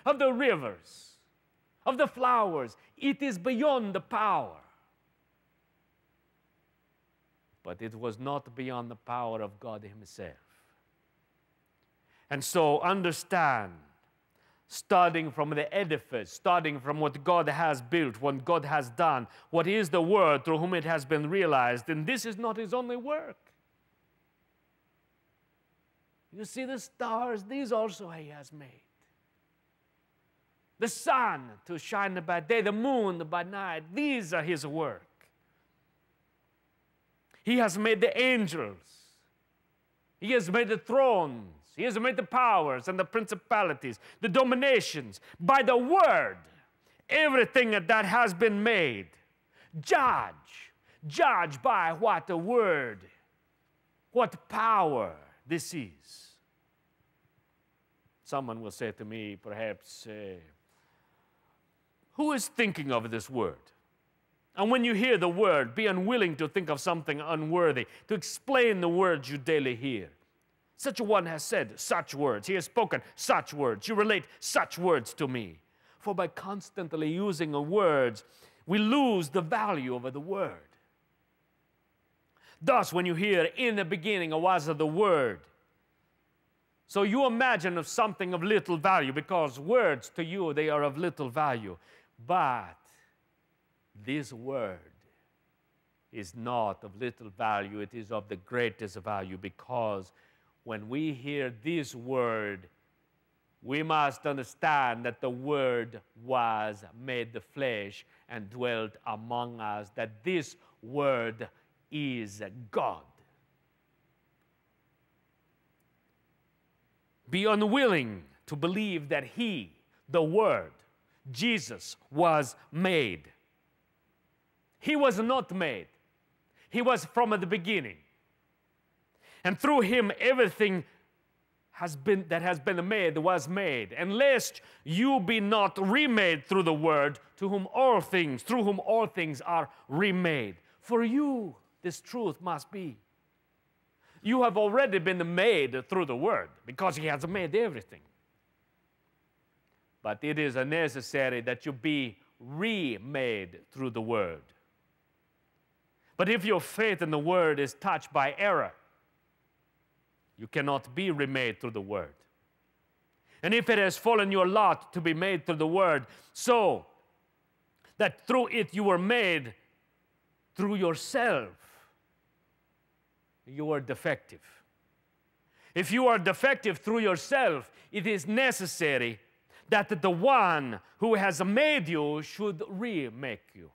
of the rivers, of the flowers. It is beyond the power. But it was not beyond the power of God Himself. And so understand, starting from the edifice, starting from what God has built, what God has done, what is the Word through whom it has been realized, and this is not His only work. You see the stars, these also He has made. The sun to shine by day, the moon by night, these are His work. He has made the angels. He has made the thrones. He has made the powers and the principalities, the dominations. By the Word, everything that has been made. Judge by what the Word, what power this is. Someone will say to me, perhaps, who is thinking of this word? And when you hear the word, be unwilling to think of something unworthy, to explain the words you daily hear. Such a one has said such words. He has spoken such words. You relate such words to me. For by constantly using words, we lose the value of the word. Thus, when you hear, in the beginning was the Word, so you imagine of something of little value, because words to you, they are of little value. But this word is not of little value. It is of the greatest value, because when we hear this word, we must understand that the Word was made the flesh and dwelt among us, that this Word is God. Be unwilling to believe that He, the Word, Jesus, was made. He was not made. He was from the beginning. And through Him, everything that has been made was made. And lest you be not remade through the Word, through whom all things are remade. For you, this truth must be. You have already been made through the Word, because He has made everything. But it is necessary that you be remade through the Word. But if your faith in the Word is touched by error, you cannot be remade through the Word. And if it has fallen your lot to be made through the Word, so that through it you were made through yourself, you are defective. If you are defective through yourself, it is necessary that the one who has made you should remake you.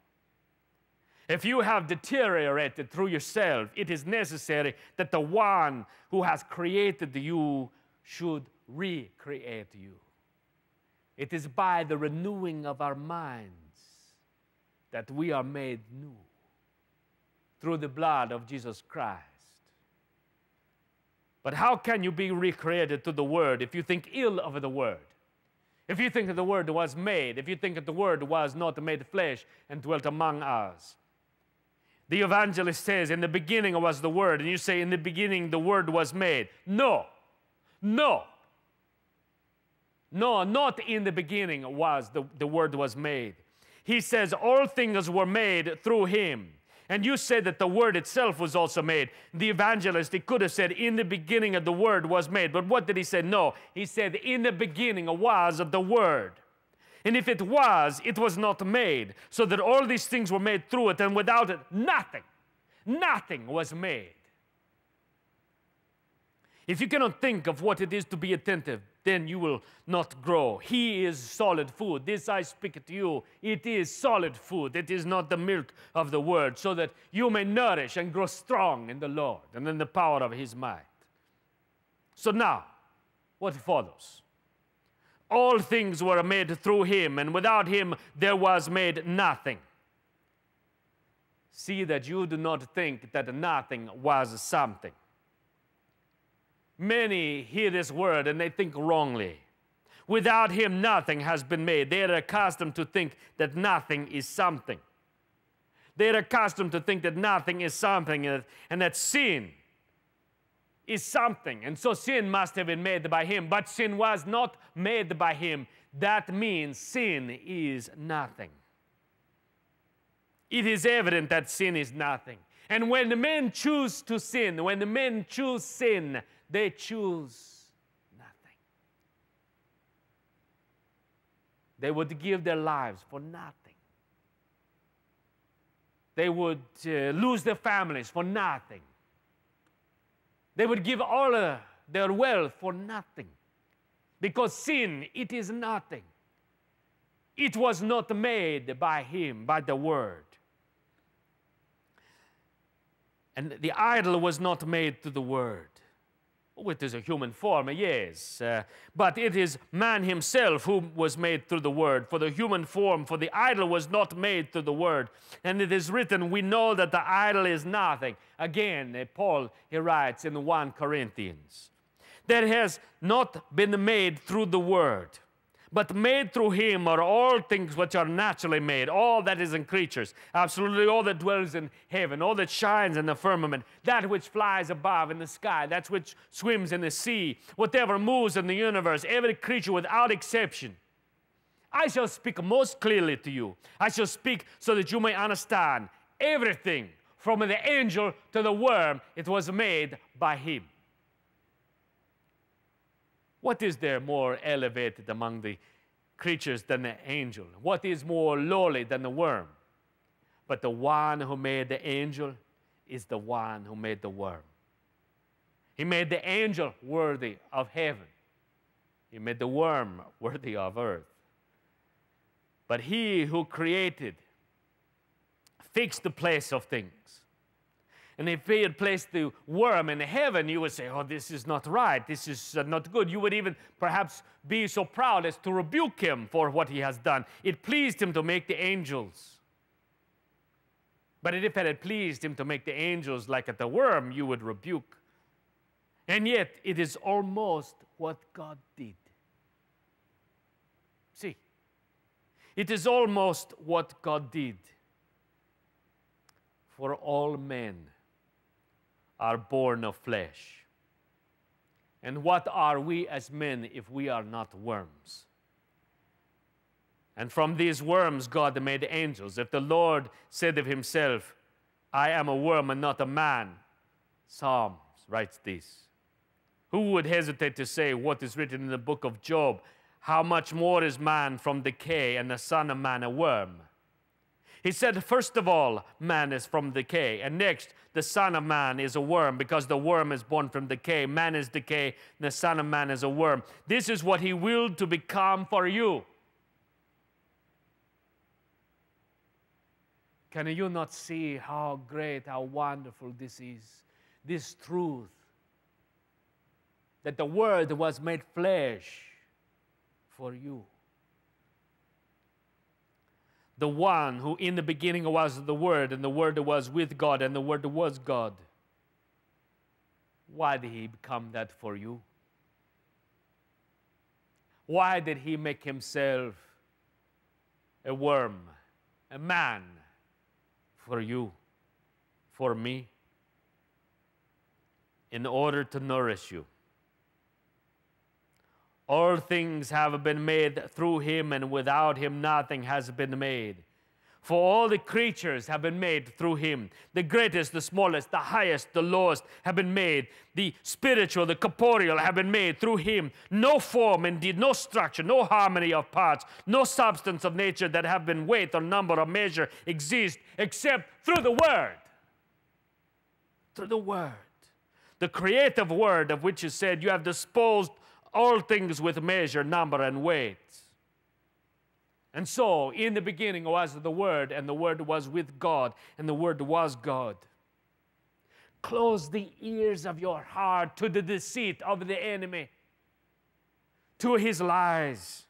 If you have deteriorated through yourself, it is necessary that the one who has created you should recreate you. It is by the renewing of our minds that we are made new through the blood of Jesus Christ. But how can you be recreated through the Word if you think ill of the Word? If you think that the Word was made, if you think that the Word was not made flesh and dwelt among us. The evangelist says, in the beginning was the Word, and you say, in the beginning the Word was made. No, not in the beginning was the Word was made. He says all things were made through Him. And you said that the Word itself was also made. The evangelist, he could have said, in the beginning of the Word was made. But what did he say? No, he said, in the beginning was the Word. And if it was not made. So that all these things were made through it, and without it, nothing was made. If you cannot think of what it is to be attentive, then you will not grow. He is solid food. This I speak to you. It is solid food. It is not the milk of the Word, so that you may nourish and grow strong in the Lord and in the power of His might. So now, what follows? All things were made through Him, and without Him there was made nothing. See that you do not think that nothing was something. Many hear this word and they think wrongly. Without Him, nothing has been made. They are accustomed to think that nothing is something. They are accustomed to think that nothing is something, and that sin is something. And so sin must have been made by Him. But sin was not made by Him. that means sin is nothing. It is evident that sin is nothing. And when the men choose to sin, when the men choose sin, they choose nothing. They would give their lives for nothing. They would lose their families for nothing. They would give all their wealth for nothing. Because sin, it is nothing. It was not made by him, by the Word. And the idol was not made to the Word. It is a human form, yes. But it is man himself who was made through the Word. For the human form, for the idol was not made through the Word. And it is written, we know that the idol is nothing. Again, Paul, he writes in 1 Corinthians, that has not been made through the Word, but made through him are all things which are naturally made, all that is in creatures, absolutely all that dwells in heaven, all that shines in the firmament, that which flies above in the sky, that which swims in the sea, whatever moves in the universe, every creature without exception. I shall speak most clearly to you. I shall speak so that you may understand everything, from the angel to the worm, it was made by him. What is there more elevated among the creatures than the angel? What is more lowly than the worm? But the one who made the angel is the one who made the worm. He made the angel worthy of heaven. He made the worm worthy of earth. But he who created fixed the place of things. And if he had placed the worm in heaven, you would say, oh, this is not right. This is not good. You would even perhaps be so proud as to rebuke him for what he has done. It pleased him to make the angels. But if it had pleased him to make the angels like the worm, you would rebuke. And yet, it is almost what God did. See, it is almost what God did. For all men are born of flesh. And what are we as men if we are not worms? And from these worms God made angels. If the Lord said of himself, I am a worm and not a man, Psalms writes this. Who would hesitate to say what is written in the book of Job? How much more is man from decay and the son of man a worm? He said, first of all, man is from decay. And next, the son of man is a worm, because the worm is born from decay. Man is decay, and the son of man is a worm. This is what he willed to become for you. Can you not see how great, how wonderful this is? This truth, that the Word was made flesh for you. The one who in the beginning was the Word, and the Word was with God, and the Word was God. Why did he become that for you? Why did he make himself a worm, a man, for you, for me? In order to nourish you. All things have been made through him, and without him nothing has been made. For all the creatures have been made through him. The greatest, the smallest, the highest, the lowest have been made. The spiritual, the corporeal have been made through him. No form, indeed, no structure, no harmony of parts, no substance of nature that have been weight or number or measure exist except through the Word. Through the Word. The creative Word of which is said, you have disposed all things with measure, number, and weight. And so, in the beginning was the Word, and the Word was with God, and the Word was God. Close the ears of your heart to the deceit of the enemy, to his lies.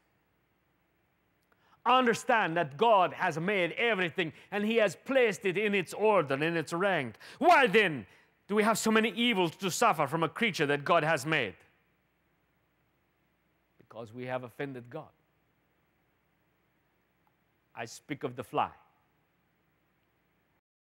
Understand that God has made everything, and he has placed it in its order, in its rank. Why then do we have so many evils to suffer from a creature that God has made? Because we have offended God. I speak of the fly.